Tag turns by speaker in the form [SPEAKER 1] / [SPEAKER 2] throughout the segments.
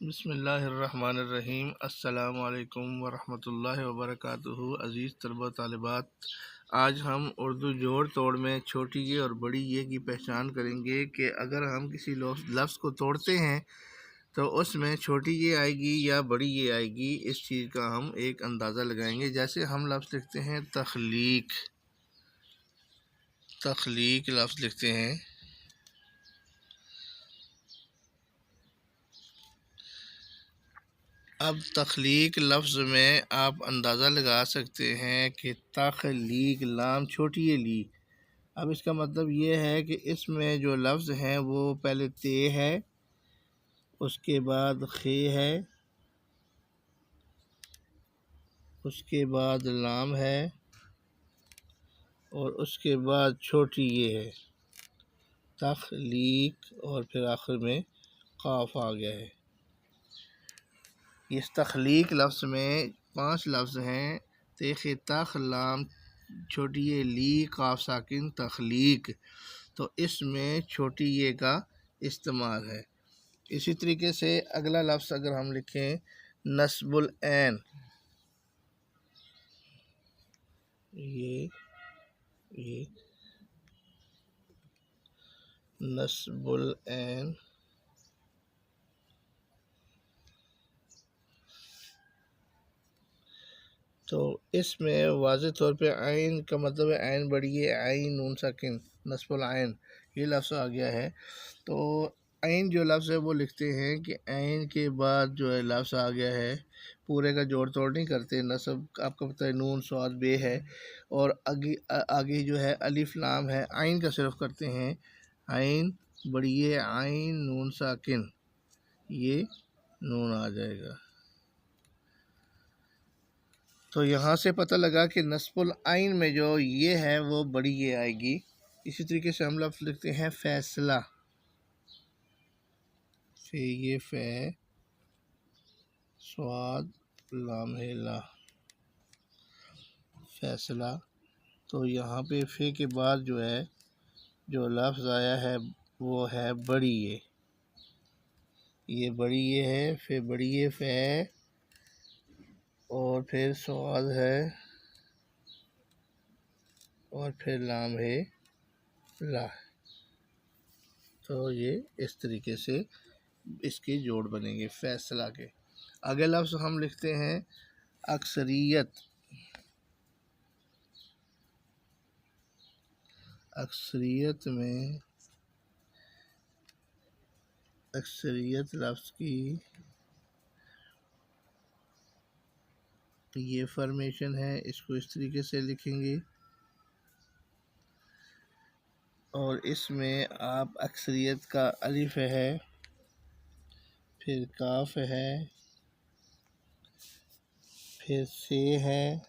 [SPEAKER 1] बिस्मिल्लाहिर्रहमानिर्रहीम। अस्सलामु अलैकुम वरहमतुल्लाहि वबरकातुहू। अज़ीज़ तलबा तालिबात, आज हम उर्दू जोड़ तोड़ में छोटी ये और बड़ी ये की पहचान करेंगे कि अगर हम किसी लफ्ज़ को तोड़ते हैं तो उसमें छोटी ये आएगी या बड़ी ये आएगी। इस चीज़ का हम एक अंदाज़ा लगाएंगे। जैसे हम लफ्ज़ लिखते हैं तख्लीक, तख्लीक लफ्ज़ लिखते हैं। अब तख्लीक लफ्ज़ में आप अंदाज़ा लगा सकते हैं कि तख्लीक लाम छोटी ये ली। अब इसका मतलब ये है कि इसमें जो लफ्ज़ हैं वो पहले ते है, उसके बाद खे है, उसके बाद लाम है और उसके बाद छोटी ये है तख्लीक और फिर आखिर में काफ आ गया है। इस तख्लीक लफ्ज़ में 5 लफ्ज़ हैं। तेख तख लाम छोटी ये ली काफ साकिन तख्लीक। तो इसमें छोटी ये का इस्तेमाल है। इसी तरीके से अगला लफ्ज़ अगर हम लिखें नस्बुल ऐन, ये नस्बुल ऐन, तो इसमें वाज़ेह तौर पे आइन का मतलब है आइन बड़ी है, आइन नून साकिन नस्बुल आइन ये लफ्ज़ आ गया है। तो आइन जो लफ्ज़ है वो लिखते हैं कि आइन के बाद जो है लफ्ज़ आ गया है, पूरे का जोड़ तोड़ नहीं करते। नस्ब आपको पता है नून स्वाद बे है और आगे जो है अलिफ लाम है, आइन का सिर्फ करते हैं। आइन बड़ी है, आइन नून साकिन, ये नून आ जाएगा। तो यहाँ से पता लगा कि नस्बुल आइन में जो ये है वो बड़ी ये आएगी। इसी तरीके से हम लफ्ज़ लिखते हैं फैसला, फे ये फे स्वाद लाम है ला, फैसला। तो यहाँ पे फे के बाद जो है जो लफ्ज़ आया है वो है बड़ी ये बड़ी ये है, फिर बड़ी ये फे और फिर स्वाद है और फिर लाम है ला। तो ये इस तरीके से इसके जोड़ बनेंगे फैसला के। अगले लफ्ज़ हम लिखते हैं अक्सरियत, अक्सरियत में अक्सरियत लफ्ज़ की ये फॉर्मेशन है, इसको इस तरीके से लिखेंगे और इसमें आप अक्सरियत का अलिफ है, फिर काफ है, फिर से है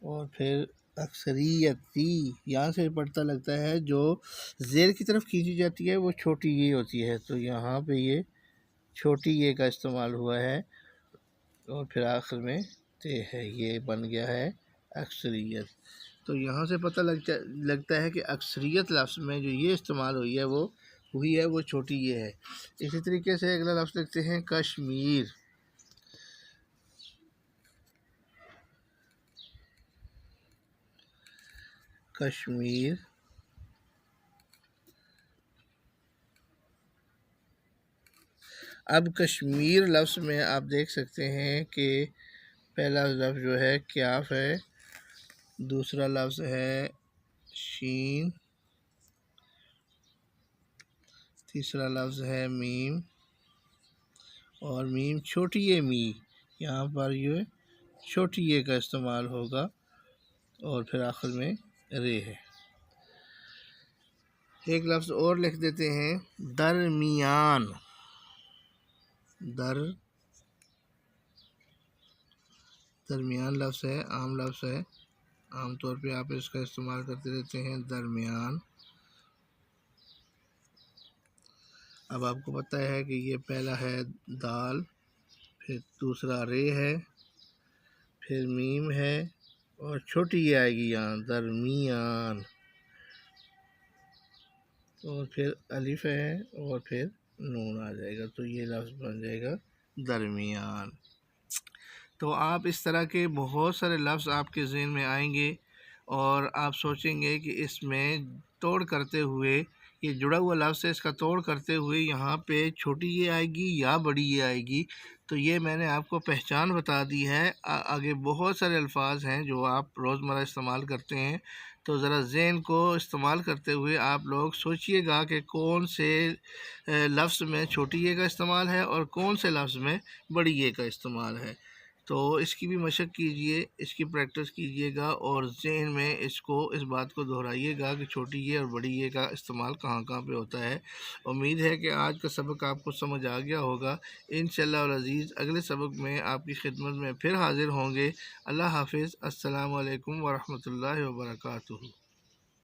[SPEAKER 1] और फिर अक्सरियती। यहाँ से पता लगता है जो ज़ेर की तरफ खींची जाती है वो छोटी ये होती है। तो यहाँ पे ये छोटी ये का इस्तेमाल हुआ है और फिर आखिर में ते है, ये बन गया है अक्सरियत। तो यहाँ से पता लगता है कि अक्सरियत लफ्ज़ में जो ये इस्तेमाल हुई है वो हुई है वो छोटी ये है। इसी तरीके से अगला लफ्ज़ लिखते हैं कश्मीर, कश्मीर। अब कश्मीर लफ्ज़ में आप देख सकते हैं कि पहला लफ्ज़ जो है क्याफ है, दूसरा लफ्ज़ है शीन, तीसरा लफ्ज़ है मीम और मीम छोटी ये मी, यहाँ पर ये छोटी ये का इस्तेमाल होगा और फिर आखिर में रे है। एक लफ्ज़ और लिख देते हैं दरमियान, दरमियान लफ्ज़ है, आम लफ्ज़ है, आम तौर पे आप इसका इस्तेमाल करते रहते हैं दरमियान। अब आपको पता है कि ये पहला है दाल, फिर दूसरा रे है, फिर मीम है और छोटी ये आएगी यहाँ दरमियान। और फिर अलिफ है और फिर नून आ जाएगा, तो ये लफ्ज़ बन जाएगा दरमियान। तो आप इस तरह के बहुत सारे लफ्ज़ आपके ज़हन में आएंगे और आप सोचेंगे कि इसमें तोड़ करते हुए, ये जुड़ा हुआ लफ्ज़ है, इसका तोड़ करते हुए यहाँ पे छोटी ये आएगी या बड़ी ये आएगी। तो ये मैंने आपको पहचान बता दी है। आगे बहुत सारे अल्फाज हैं जो आप रोज़मर्रा इस्तेमाल करते हैं, तो ज़रा ज़हन को इस्तेमाल करते हुए आप लोग सोचिएगा कि कौन से लफ्ज़ में छोटी ये का इस्तेमाल है और कौन से लफ्ज़ में बड़ी ये का इस्तेमाल है। तो इसकी भी मशक कीजिए, इसकी प्रैक्टिस कीजिएगा और ज़हन में इसको, इस बात को दोहराइएगा कि छोटी ये और बड़ी ये का इस्तेमाल कहाँ कहाँ पे होता है। उम्मीद है कि आज का सबक आपको समझ आ गया होगा। इंशाअल्लाह और अज़ीज़ अगले सबक में आपकी खिदमत में फिर हाज़िर होंगे। अल्लाह हाफ़िज़। अस्सलामु अलैकुम व रहमतुल्लाहि व बरकातुहू।